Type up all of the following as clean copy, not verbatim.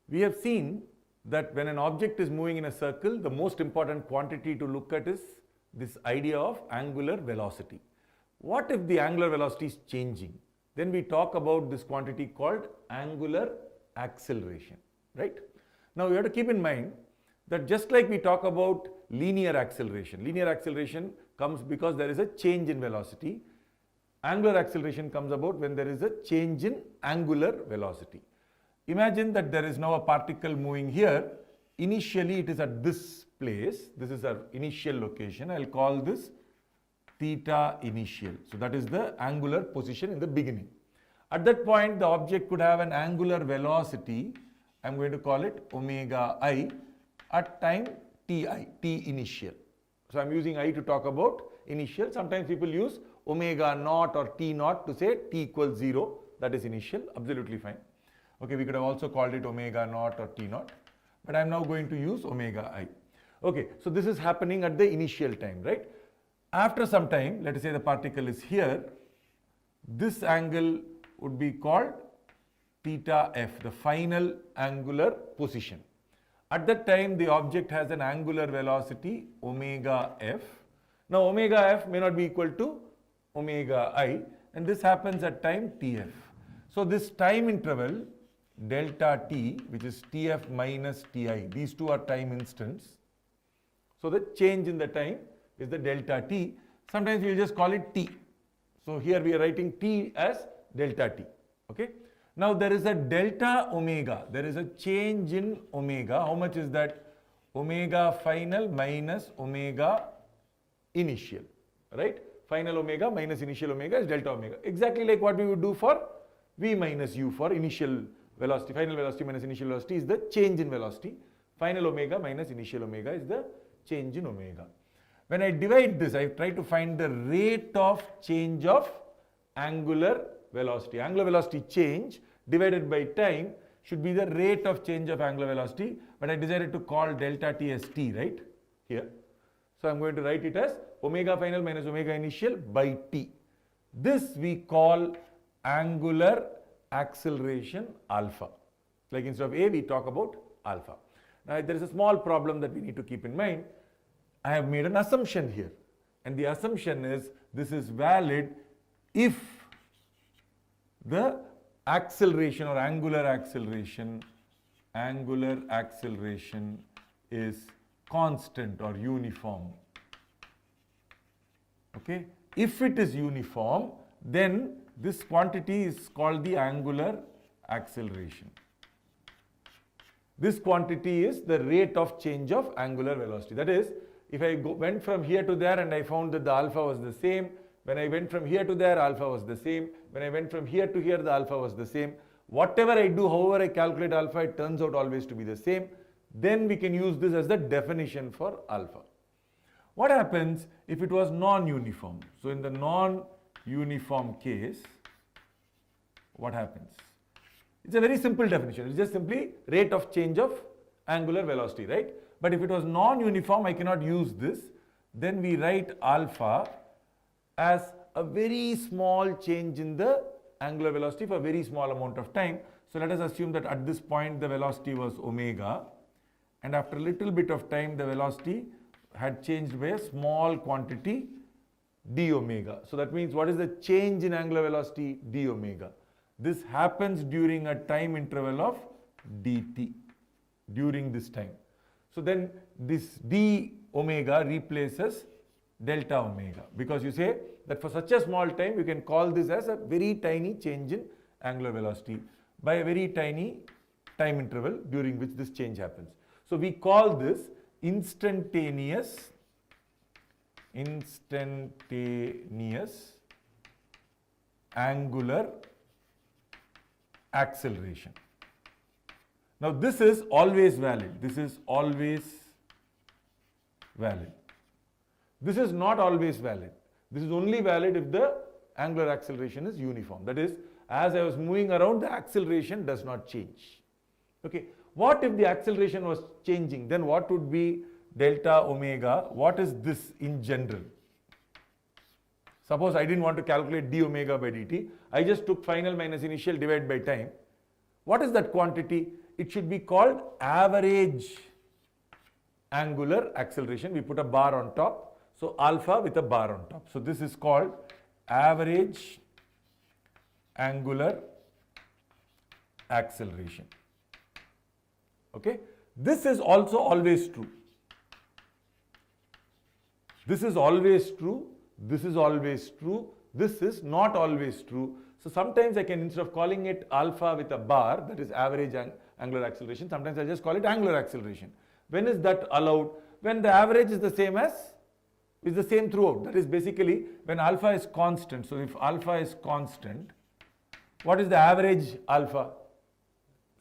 We have seen that when an object is moving in a circle, the most important quantity to look at is this idea of angular velocity. What if the angular velocity is changing? Then we talk about this quantity called angular acceleration, right? Now you have to keep in mind that just like we talk about linear acceleration comes because there is a change in velocity. Angular acceleration comes about when there is a change in angular velocity. Imagine that there is now a particle moving here. Initially it is at this place. This is our initial location. I'll call this theta initial. So that is the angular position in the beginning. At that point the object could have an angular velocity. I'm going to call it omega I at time ti, t initial. So I'm using I to talk about initial. Sometimes people use omega naught or t naught to say t equals 0. That is initial. Absolutely fine. Okay, we could have also called it omega naught or t naught. But I'm now going to use omega I. Okay, so this is happening at the initial time, right? After some time, let us say the particle is here. This angle would be called theta f, the final angular position. At that time, the object has an angular velocity omega f. Now, omega f may not be equal to omega I, and this happens at time tf. So, this time interval delta t, which is tf minus ti, these two are time instants. So, the change in the time is the delta t. Sometimes we will just call it t. So, here we are writing t as delta t. Okay. Now, there is a delta omega. There is a change in omega. How much is that? Omega final minus omega initial. Right? Final omega minus initial omega is delta omega. Exactly like what we would do for v minus u for initial velocity. Final velocity minus initial velocity is the change in velocity. Final omega minus initial omega is the change in omega. When I divide this, I try to find the rate of change of angular velocity. Angular velocity change divided by time should be the rate of change of angular velocity, but I decided to call delta t as t, right, here. So I'm going to write it as omega final minus omega initial by t. This we call angular acceleration alpha. Like instead of a, we talk about alpha. Now there is a small problem that we need to keep in mind. I have made an assumption here, and the assumption is this is valid if the acceleration or angular acceleration is constant or uniform. Okay, if it is uniform, then this quantity is called the angular acceleration. This quantity is the rate of change of angular velocity. That is, if I went from here to there and I found that the alpha was the same, when I went from here to there, alpha was the same. When I went from here to here, the alpha was the same. Whatever I do, however I calculate alpha, it turns out always to be the same. Then we can use this as the definition for alpha. What happens if it was non-uniform? So in the non-uniform case, what happens? It's a very simple definition. It's just simply rate of change of angular velocity, right? But if it was non-uniform, I cannot use this. Then we write alpha as a very small change in the angular velocity for a very small amount of time. So let us assume that at this point the velocity was omega, and after a little bit of time the velocity had changed by a small quantity d omega. So that means what is the change in angular velocity? D omega. This happens during a time interval of dt, during this time. So then this d omega replaces delta omega, because you say that for such a small time you can call this as a very tiny change in angular velocity by a very tiny time interval during which this change happens. So we call this instantaneous angular acceleration. Now this is always valid. This is always valid. This is not always valid. This is only valid if the angular acceleration is uniform. That is, as I was moving around, the acceleration does not change. Okay. What if the acceleration was changing? Then what would be delta omega? What is this in general? Suppose I didn't want to calculate d omega by dt. I just took final minus initial divided by time. What is that quantity? it should be called average angular acceleration. We put a bar on top. So alpha with a bar on top. So this is called average angular acceleration. Okay. This is also always true. This is always true. This is always true. This is not always true. So sometimes I can, instead of calling it alpha with a bar, that is average angular acceleration, sometimes I just call it angular acceleration. When is that allowed? When the average is the same throughout. That is basically when alpha is constant. So if alpha is constant, what is the average alpha?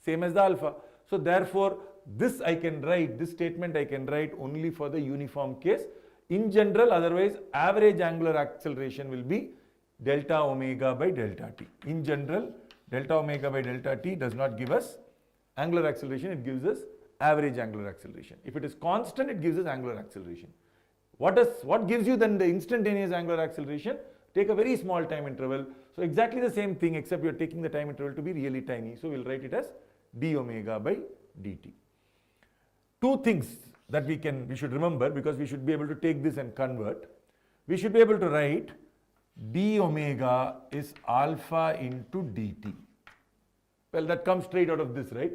Same as the alpha. So therefore, this statement I can write only for the uniform case. In general, otherwise, average angular acceleration will be delta omega by delta t. In general, delta omega by delta t does not give us angular acceleration, it gives us average angular acceleration. If it is constant, it gives us angular acceleration. What gives you then the instantaneous angular acceleration? Take a very small time interval. So exactly the same thing, except you are taking the time interval to be really tiny. So we'll write it as d omega by dt. Two things that we should remember, because we should be able to take this and convert. We should be able to write d omega is alpha into dt. Well, that comes straight out of this, right?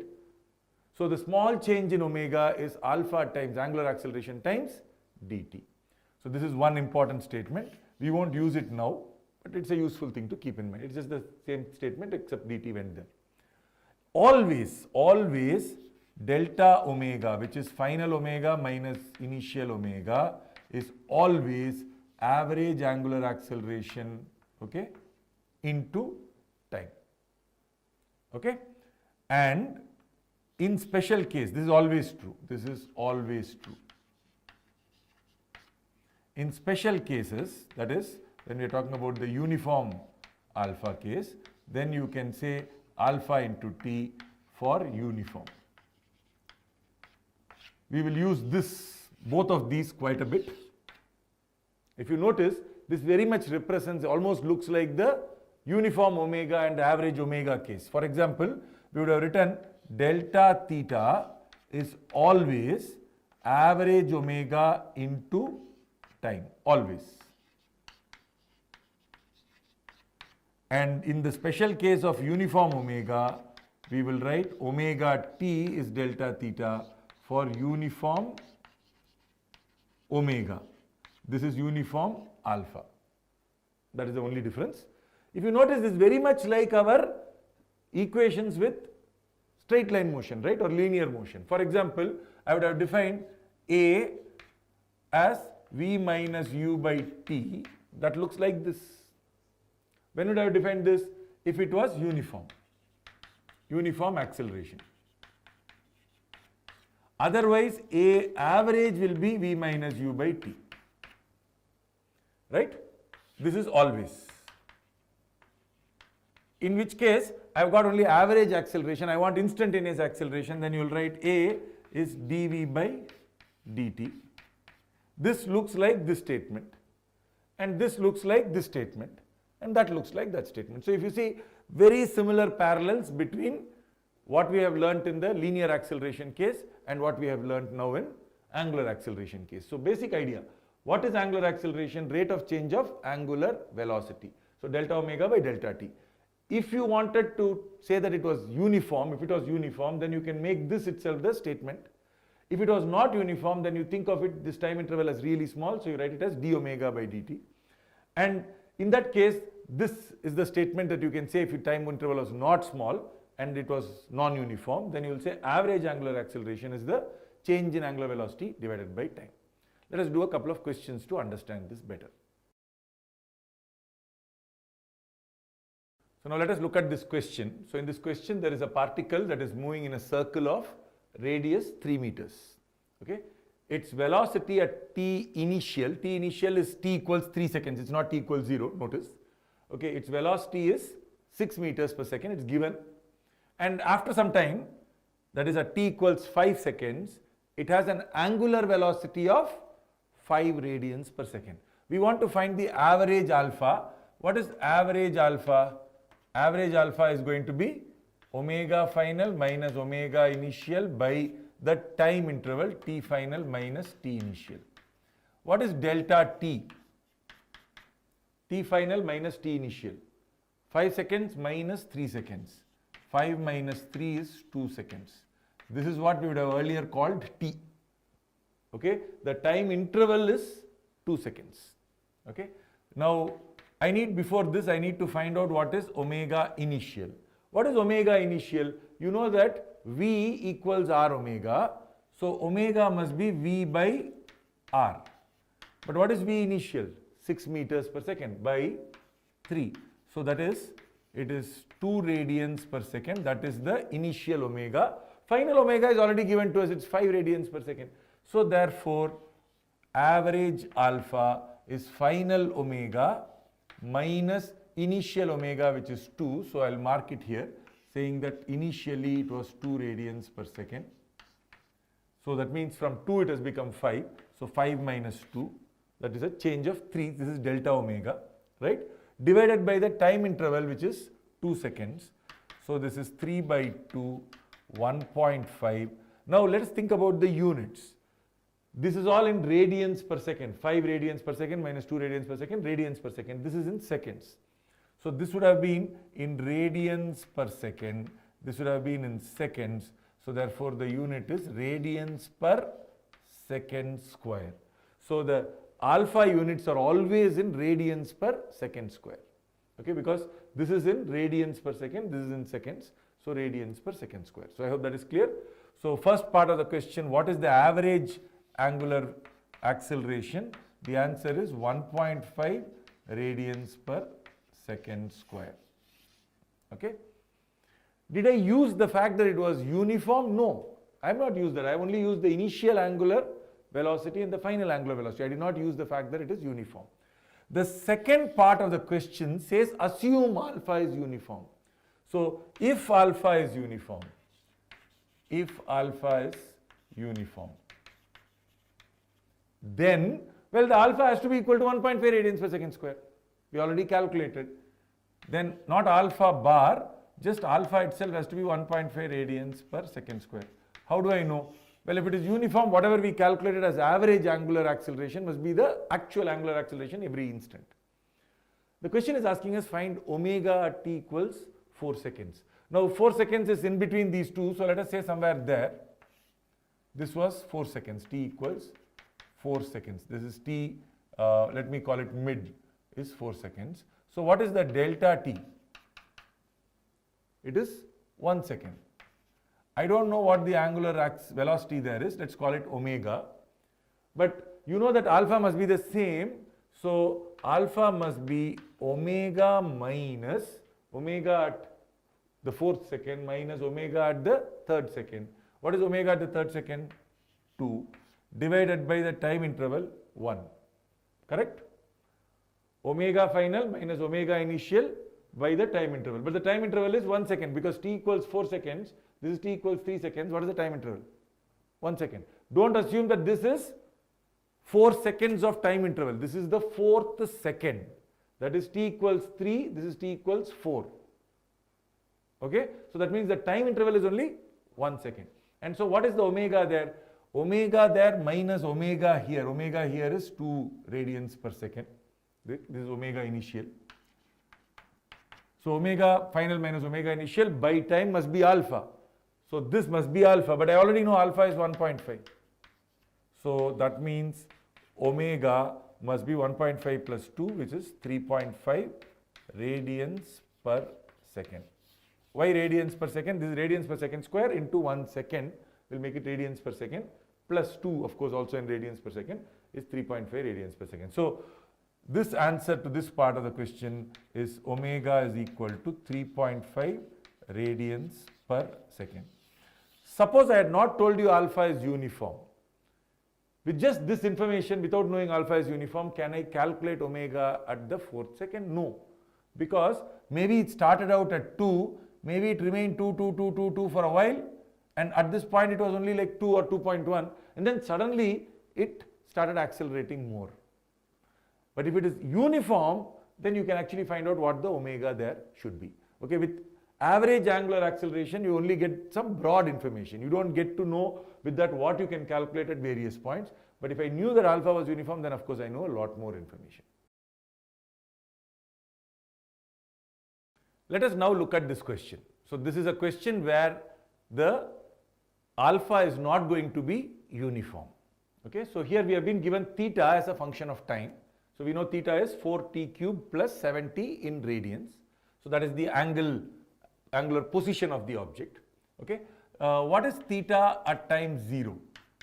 So the small change in omega is alpha times angular acceleration times dt. So this is one important statement. We won't use it now, but it's a useful thing to keep in mind. It's just the same statement except dt went there. Always delta omega, which is final omega minus initial omega, is always average angular acceleration, okay, into time. Okay? And in special case, this is always true. This is always true. In special cases, that is, when we are talking about the uniform alpha case, then you can say alpha into t for uniform. We will use both of these quite a bit. If you notice, this very much represents, almost looks like the uniform omega and average omega case. For example, we would have written delta theta is always average omega into time, always. And in the special case of uniform omega, we will write omega t is delta theta for uniform omega. This is uniform alpha. That is the only difference. If you notice, this is very much like our equations with straight line motion, right, or linear motion. For example, I would have defined A as v minus u by t. That looks like this. When would I have defined this? If it was uniform acceleration. Otherwise, A average will be v minus u by t. Right? This is always. In which case, I've got only average acceleration. I want instantaneous acceleration. Then you will write A is dv by dt. This looks like this statement. And this looks like this statement. And that looks like that statement. So if you see very similar parallels between what we have learnt in the linear acceleration case and what we have learnt now in angular acceleration case. So basic idea. What is angular acceleration? Rate of change of angular velocity. So delta omega by delta t. If you wanted to say that it was uniform, then you can make this itself the statement. If it was not uniform, then you think of it, this time interval as really small, so you write it as d omega by dt. And in that case, this is the statement that you can say if your time interval was not small and it was non-uniform, then you will say average angular acceleration is the change in angular velocity divided by time. Let us do a couple of questions to understand this better. So now let us look at this question. So in this question, there is a particle that is moving in a circle of radius 3 meters. Okay. Its velocity at t initial is t equals 3 seconds. It's not t equals 0, notice. Okay. Its velocity is 6 meters per second. It's given. And after some time, that is at t equals 5 seconds, it has an angular velocity of 5 radians per second. We want to find the average alpha. What is average alpha? Average alpha is going to be omega final minus omega initial by the time interval t final minus t initial. What is delta t? T final minus t initial. 5 seconds minus 3 seconds. 5 minus 3 is 2 seconds. This is what we would have earlier called t. Okay, the time interval is 2 seconds. Okay, now before this I need to find out what is omega initial. What is omega initial? You know that V equals R omega. So omega must be V by R. But what is V initial? 6 meters per second by 3. So that is, it is 2 radians per second. That is the initial omega. Final omega is already given to us. It's 5 radians per second. So therefore, average alpha is final omega minus initial omega, which is 2. So I'll mark it here, saying that initially it was 2 radians per second. So that means from 2 it has become 5. So 5 minus 2, that is a change of 3. This is delta omega, right? Divided by the time interval, which is 2 seconds. So this is 3 by 2, 1.5. Now let us think about the units. This is all in radians per second. 5 radians per second minus 2 radians per second, radians per second. This is in seconds. So this would have been in radians per second. This would have been in seconds. So therefore the unit is radians per second square. So the alpha units are always in radians per second square. Okay, because this is in radians per second, this is in seconds. So radians per second square. So I hope that is clear. So first part of the question, what is the average angular acceleration? The answer is 1.5 radians per second square. Okay. Did I use the fact that it was uniform? No, I have not used that. I have only used the initial angular velocity and the final angular velocity. I did not use the fact that it is uniform. The second part of the question says assume alpha is uniform. So if alpha is uniform, then, well, the alpha has to be equal to 1.5 radians per second square. We already calculated. Then not alpha bar, just alpha itself has to be 1.5 radians per second square. How do I know? Well, if it is uniform, whatever we calculated as average angular acceleration must be the actual angular acceleration every instant. The question is asking us find omega at t equals 4 seconds. Now 4 seconds is in between these two, so let us say somewhere there. This was 4 seconds, t equals 4 seconds. This is t, let me call it mid, is 4 seconds. So what is the delta t? It is 1 second. I don't know what the angular velocity there is. Let's call it omega. But you know that alpha must be the same. So alpha must be omega minus omega at the 4th second minus omega at the 3rd second. What is omega at the 3rd second? 2 divided by the time interval 1. Correct? Omega final minus omega initial by the time interval. But the time interval is 1 second because t equals 4 seconds. This is t equals 3 seconds. What is the time interval? 1 second. Don't assume that this is 4 seconds of time interval. This is the 4th second. That is t equals 3. This is t equals 4. Okay? So that means the time interval is only 1 second. And so what is the omega there? Omega there minus omega here. Omega here is 2 radians per second. This is omega initial. So omega final minus omega initial by time must be alpha. So this must be alpha, but I already know alpha is 1.5. So that means omega must be 1.5 plus 2, which is 3.5 radians per second. Why radians per second? This is radians per second square into 1 second. We'll make it radians per second. Plus 2, of course, also in radians per second is 3.5 radians per second. So this answer to this part of the question is omega is equal to 3.5 radians per second. Suppose I had not told you alpha is uniform. With just this information, without knowing alpha is uniform, can I calculate omega at the 4th second? No. Because maybe it started out at 2, maybe it remained 2 for a while, and at this point it was only like 2 or 2.1, and then suddenly it started accelerating more. But if it is uniform, then you can actually find out what the omega there should be. Okay, with Average angular acceleration, you only get some broad information. You don't get to know with that what you can calculate at various points. But if I knew that alpha was uniform, then of course I know a lot more information. Let us now look at this question. So this is a question where the alpha is not going to be uniform. Okay, so here we have been given theta as a function of time. So we know theta is 4t cube plus 7t in radians. So that is the angular position of the object. Okay, what is theta at time 0?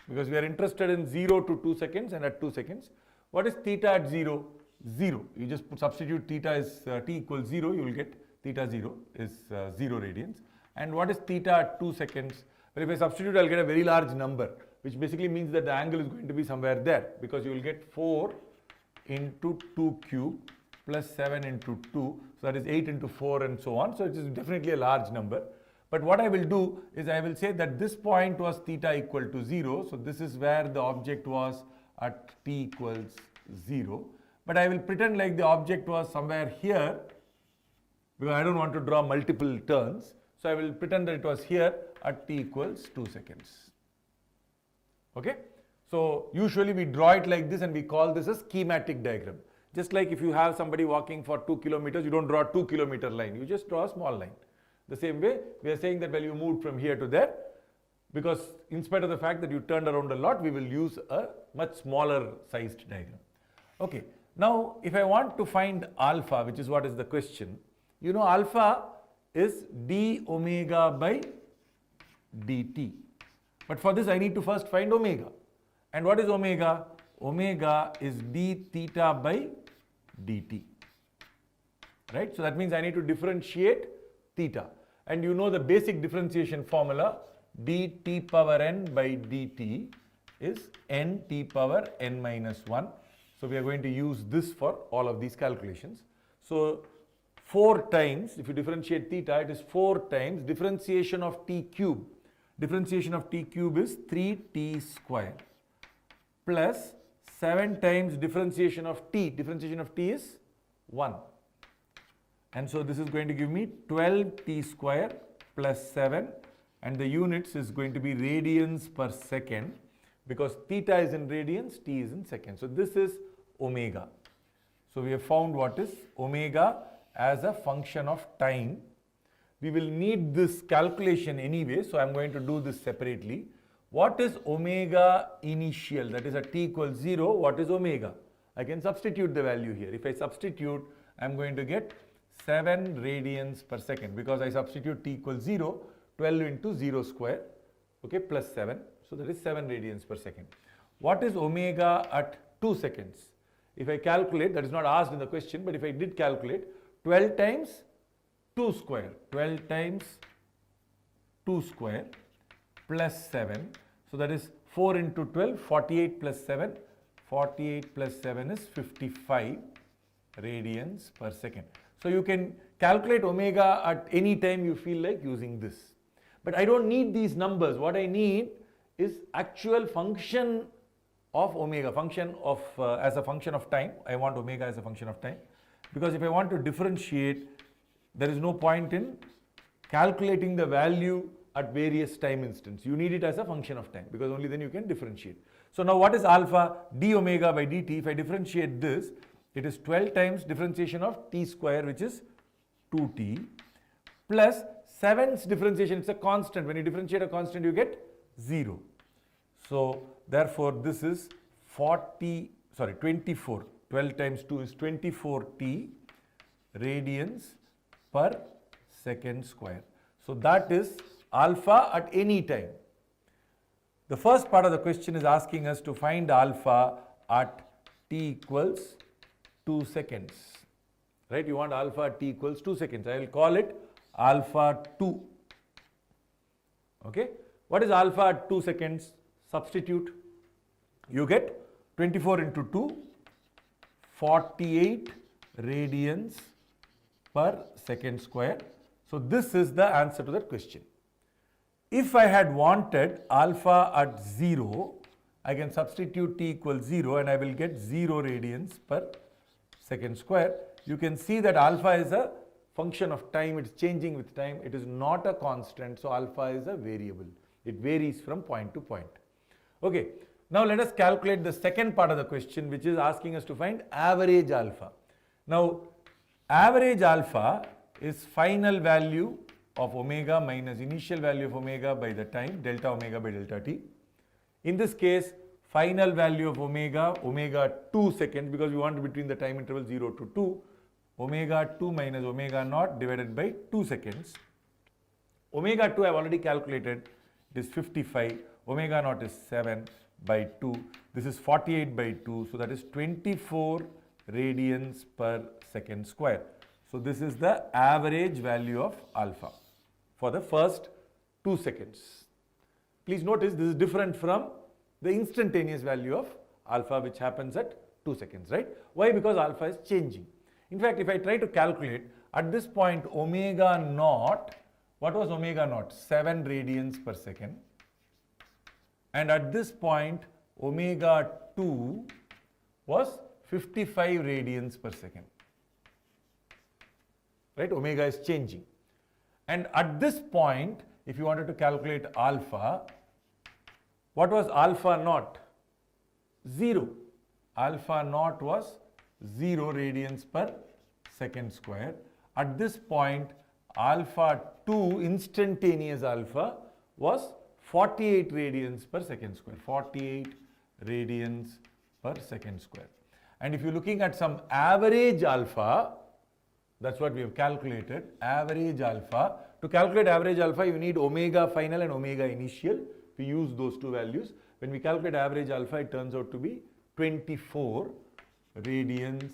Because we are interested in 0 to 2 seconds and at 2 seconds. What is theta at 0? 0. You just substitute theta as t equals 0, you will get theta 0 is 0 radians. And what is theta at 2 seconds? Well, if I substitute, I will get a very large number, which basically means that the angle is going to be somewhere there, because you will get 4 into 2 cube plus 7 into 2, so that is 8 into 4 and so on. So it is definitely a large number. But what I will do is I will say that this point was theta equal to 0. So this is where the object was at t equals 0. But I will pretend like the object was somewhere here, because I don't want to draw multiple turns. So I will pretend that it was here at t equals 2 seconds. Okay. So usually we draw it like this and we call this a schematic diagram. Just like if you have somebody walking for 2 kilometers, you don't draw a 2 kilometer line, you just draw a small line. The same way, we are saying that, well, you moved from here to there, because in spite of the fact that you turned around a lot, we will use a much smaller sized diagram. Okay. Now, if I want to find alpha, which is what is the question, you know alpha is d omega by dt. But for this, I need to first find omega. And what is omega? Omega is d theta by dt. Right? So that means I need to differentiate theta. And you know the basic differentiation formula, dt power n by dt is n t power n minus 1. So we are going to use this for all of these calculations. So 4 times, if you differentiate theta, it is 4 times differentiation of t cube. Differentiation of t cube is 3t square plus 7 times differentiation of t. Differentiation of t is 1. And so this is going to give me 12t square plus 7, and the units is going to be radians per second, because theta is in radians, t is in seconds. So this is omega. So we have found what is omega as a function of time. We will need this calculation anyway, so I am going to do this separately. What is omega initial? That is at t equals 0. What is omega? I can substitute the value here. If I substitute, I am going to get 7 radians per second, because I substitute t equals 0, 12 into 0 square, okay, plus 7. So that is 7 radians per second. What is omega at 2 seconds? If I calculate, that is not asked in the question, but if I did calculate, 12 times 2 square, 12 times 2 square plus 7. So that is 4 into 12, 48 plus 7. 48 plus 7 is 55 radians per second. So you can calculate omega at any time you feel like using this. But I don't need these numbers. What I need is actual function of omega, function of as a function of time. I want omega as a function of time, because if I want to differentiate, there is no point in calculating the value at various time instants. You need it as a function of time, because only then you can differentiate. So now what is alpha? D omega by dt. If I differentiate this, it is 12 times differentiation of t square, which is 2t, plus 7's differentiation. It's a constant. When you differentiate a constant, you get 0. So therefore this is 24. 12 times 2 is 24t radians per second square. So that is alpha at any time. The first part of the question is asking us to find alpha at t equals 2 seconds. Right? You want alpha at t equals 2 seconds. I will call it alpha 2. Okay? What is alpha at 2 seconds? Substitute. You get 24 into 2, 48 radians per second square. So this is the answer to that question. If I had wanted alpha at 0, I can substitute t equals 0 and I will get 0 radians per second square. You can see that alpha is a function of time, it's changing with time, it is not a constant, so alpha is a variable. It varies from point to point. Okay, now let us calculate the second part of the question, which is asking us to find average alpha. Now, average alpha is final value of omega minus initial value of omega by the time, delta omega by delta t. In this case, final value of omega, omega 2 seconds, because we want between the time interval 0 to 2, omega 2 minus omega naught divided by 2 seconds. Omega 2 I have already calculated, it is 55, omega naught is 7 by 2, this is 48 by 2, so that is 24 radians per second square. So this is the average value of alpha for the first 2 seconds. Please notice this is different from the instantaneous value of alpha which happens at 2 seconds, right? Why? Because alpha is changing. In fact, if I try to calculate at this point omega naught, what was omega naught? 7 radians per second. And at this point omega 2 was 55 radians per second. Right? Omega is changing. And at this point, if you wanted to calculate alpha, what was alpha naught? 0. Alpha naught was 0 radians per second square. At this point, alpha 2, instantaneous alpha, was 48 radians per second square. 48 radians per second square. And if you're looking at some average alpha, that's what we have calculated, average alpha. To calculate average alpha, you need omega final and omega initial. We use those two values. When we calculate average alpha, it turns out to be 24 radians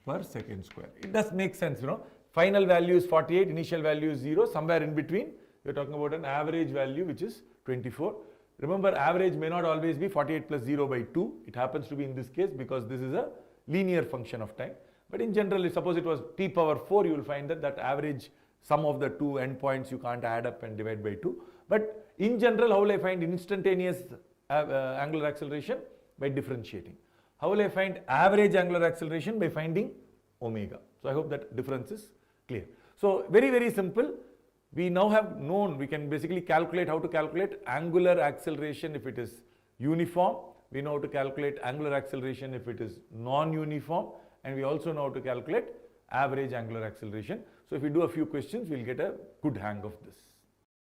per second square. It does make sense, you know. Final value is 48, initial value is 0. Somewhere in between, we are talking about an average value which is 24. Remember, average may not always be 48 plus 0 by 2. It happens to be in this case because this is a linear function of time. But in general, suppose it was t power 4, you will find that average sum of the two endpoints you can't add up and divide by 2. But in general, how will I find instantaneous angular acceleration? By differentiating. How will I find average angular acceleration? By finding omega. So I hope that difference is clear. So very, very simple. We now have known, we can basically calculate how to calculate angular acceleration if it is uniform. We know how to calculate angular acceleration if it is non-uniform. And we also know how to calculate average angular acceleration. So if we do a few questions, we'll get a good hang of this.